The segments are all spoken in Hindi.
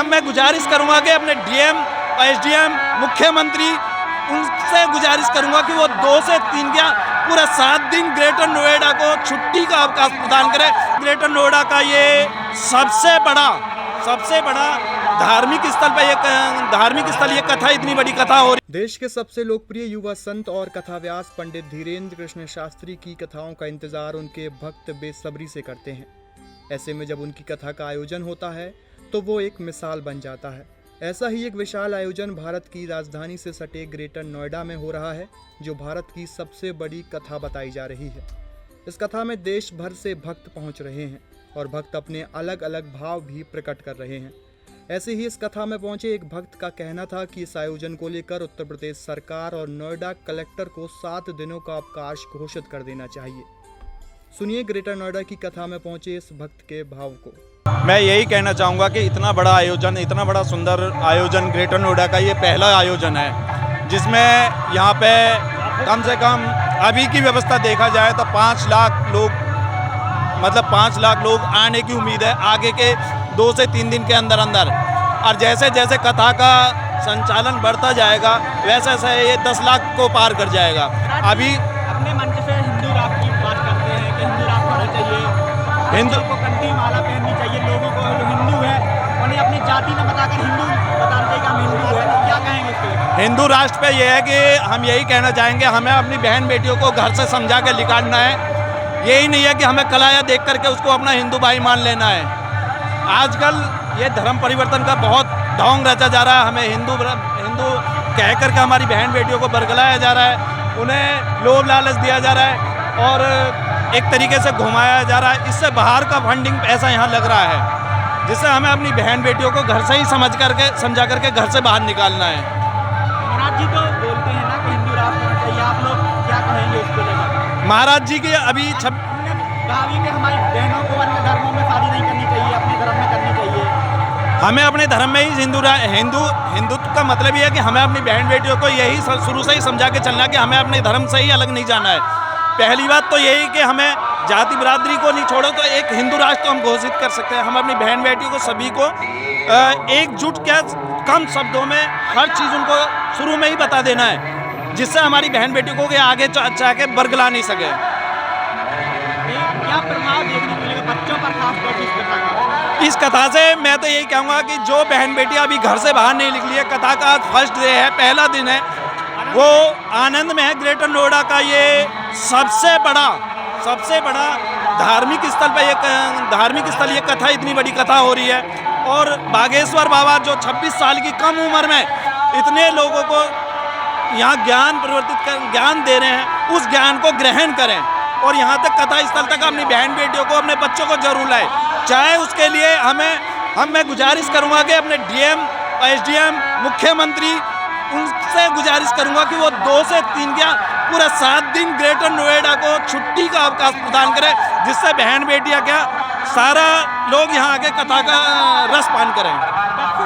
मैं गुजारिश करूंगा कि अपने डीएम, एसडीएम, मुख्यमंत्री, उनसे गुजारिश करूंगा कि वो 2 से 3 क्या पूरा 7 दिन ग्रेटर नोएडा को छुट्टी का अवकाश प्रदान करें। ग्रेटर नोएडा का ये सबसे बड़ा धार्मिक स्थल ये कथा, इतनी बड़ी कथा हो रही। देश के सबसे लोकप्रिय युवा संत और कथाव्यास पंडित धीरेन्द्र कृष्ण शास्त्री की कथाओं का इंतजार उनके भक्त बेसब्री से करते हैं। ऐसे में जब उनकी कथा का आयोजन होता है तो वो एक मिसाल बन जाता है। ऐसा ही एक विशाल आयोजन भारत की राजधानी से सटे ग्रेटर नोएडा में हो रहा है, जो भारत की सबसे बड़ी कथा बताई जा रही है। इस कथा में देश भर से भक्त पहुंच रहे हैं और भक्त अपने अलग अलग भाव भी प्रकट कर रहे हैं। ऐसे ही इस कथा में पहुंचे एक भक्त का कहना था कि इस आयोजन को लेकर उत्तर प्रदेश सरकार और नोएडा कलेक्टर को 7 दिनों का अवकाश घोषित कर देना चाहिए। सुनिए ग्रेटर नोएडा की कथा में पहुंचे इस भक्त के भाव को। मैं यही कहना चाहूँगा कि इतना बड़ा आयोजन, इतना बड़ा सुंदर आयोजन ग्रेटर नोएडा का ये पहला आयोजन है, जिसमें यहाँ पे कम से कम अभी की व्यवस्था देखा जाए तो 5 लाख लोग आने की उम्मीद है आगे के 2 से 3 दिन के अंदर। और जैसे जैसे कथा का संचालन बढ़ता जाएगा वैसे वैसे ये 10 लाख को पार कर जाएगा। अभी अपने मंच से हिंदू राष्ट्र की बात करते हैं कि हिंदू राष्ट्र होना चाहिए, हिंदू को कंठी माला पहननी चाहिए, लोगों को जो हिंदू है उन्हें अपनी जाति न बताकर हिंदू बताना चाहिए कि हम हिंदू है। तो क्या कहेंगे इसके? हिंदू राष्ट्र पे ये है कि हम यही कहना चाहेंगे, हमें अपनी बहन बेटियों को घर से समझा के निकालना है। यही नहीं है कि हमें कलाया देख करके उसको अपना हिंदू भाई मान लेना है। आजकल ये धर्म परिवर्तन का बहुत ढोंग रचा जा रहा है। हमें हिंदू कह करके हमारी बहन बेटियों को बरगलाया जा रहा है, उन्हें लोभ लालच दिया जा रहा है और एक तरीके से घुमाया जा रहा है। इससे बाहर का फंडिंग ऐसा यहाँ लग रहा है, जिससे हमें अपनी बहन बेटियों को घर से ही समझा करके घर से बाहर निकालना है। महाराज जी तो बोलते हैं ना कि हिंदू राष्ट्र होना चाहिए, आप लोग क्या कहेंगे उसको लेकर? महाराज जी की अभी कहा भी कि हमारी बहनों को अन्य धर्मों में शादी नहीं करनी चाहिए, अपने धर्म में करनी चाहिए। हमें अपने धर्म में ही हिंदुत्व का मतलब ये है कि हमें अपनी बहन बेटियों को यही शुरू से ही समझा के चलना है कि हमें अपने धर्म से ही अलग नहीं जाना है। पहली बात तो यही कि हमें जाति बिरादरी को नहीं छोड़ो तो एक हिंदू राष्ट्र तो हम घोषित कर सकते हैं। हम अपनी बहन बेटियों को सभी को एकजुट क्या कम शब्दों में हर चीज़ उनको शुरू में ही बता देना है, जिससे हमारी बहन बेटियों को आगे चाह के बरगला नहीं सके। क्या प्रभाव देखने को मिलेगा बच्चों पर, खास तौर से इस कथा का? इस कथा से मैं तो यही कहूँगा कि जो बहन बेटियाँ अभी घर से बाहर नहीं निकली है, कथा का आज फर्स्ट डे है, पहला दिन है, वो आनंद में है। ग्रेटर नोएडा का ये सबसे बड़ा धार्मिक स्थल ये कथा, इतनी बड़ी कथा हो रही है। और बागेश्वर बाबा जो 26 साल की कम उम्र में इतने लोगों को यहाँ ज्ञान दे रहे हैं, उस ज्ञान को ग्रहण करें और यहाँ तक कथा स्थल तक अपनी बहन बेटियों को, अपने बच्चों को जरूर लाए। चाहे उसके लिए मैं गुजारिश करूँगा कि अपने डीएम, एसडीएम, मुख्यमंत्री, उनसे गुजारिश करूँगा कि वो 2 से 3 क्या पूरा 7 दिन ग्रेटर नोएडा को छुट्टी का अवकाश प्रदान करें, जिससे बहन बेटियाँ क्या सारा लोग यहाँ आके कथा का रस पान करें।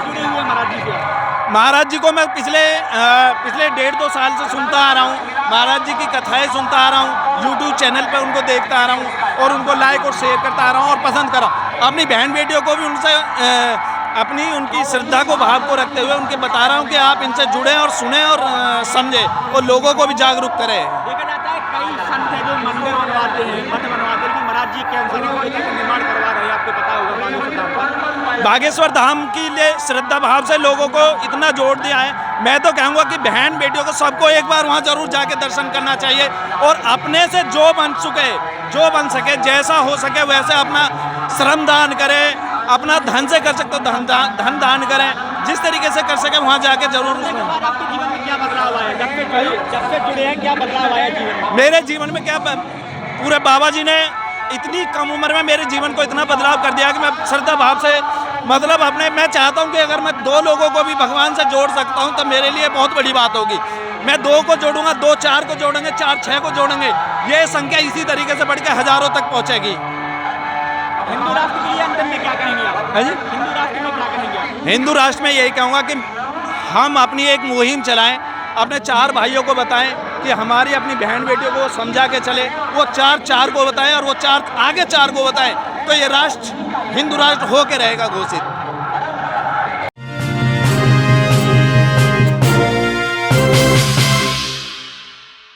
जुड़े हुए महाराज जी को मैं पिछले 1.5-2 साल से सुनता आ रहा हूँ। महाराज जी की कथाएं सुनता आ रहा हूँ, यूट्यूब चैनल पर उनको देखता आ रहा हूँ और उनको लाइक और शेयर करता आ रहा हूँ और पसंद कर रहा हूँ। अपनी बहन बेटियों को भी उनकी श्रद्धा को भाव को रखते हुए उनके बता रहा हूँ कि आप इनसे जुड़ें और सुनें और समझें और लोगों को भी जागरूक करें। देखा जाता है कई संत हैं जो मंदिर बनवाते हैं, मठ बनवाते हैं, महाराज जी के अनुसार निर्माण करवा रहे हैं, आपको पता होगा। बागेश्वर धाम के लिए श्रद्धा भाव से लोगों को इतना जोड़ दिया है। मैं तो कहूँगा कि बहन बेटियों को सबको एक बार वहाँ जरूर जाके दर्शन करना चाहिए और अपने से जो बन सके जैसा हो सके वैसे अपना श्रम दान करें, अपना धन से कर सकते हो धन दान करें, जिस तरीके से कर सके वहाँ जाके जरूर। आपके जीवन में क्या बदलाव आया जब से जुड़े हैं? क्या बदलाव आया जीवन में? मेरे जीवन में क्या, पूरे बाबा जी ने इतनी कम उम्र में मेरे जीवन को इतना बदलाव कर दिया कि मैं श्रद्धा भाव से मैं चाहता हूं कि अगर मैं 2 लोगों को भी भगवान से जोड़ सकता हूं तो मेरे लिए बहुत बड़ी बात होगी। मैं 2 को जोड़ूंगा, 2 4 को जोड़ेंगे, 4 6 को जोड़ेंगे, ये संख्या इसी तरीके से बढ़ के हजारों तक पहुंचेगी। हिंदू राष्ट्र के लिए अंतिम में क्या कहेंगे आप? हाँ जी, हिंदू राष्ट्र में क्या कहेंगे आप? हिंदू राष्ट्र में यही कहूँगा कि हम अपनी एक मुहिम चलाएं, अपने 4 भाइयों को बताएं कि हमारी अपनी बहन बेटियों को समझा के चले, वो 4 को बताएं और वो 4 आगे 4 को बताएं, तो ये राष्ट्र हिंदू राष्ट्र होके रहेगा घोषित।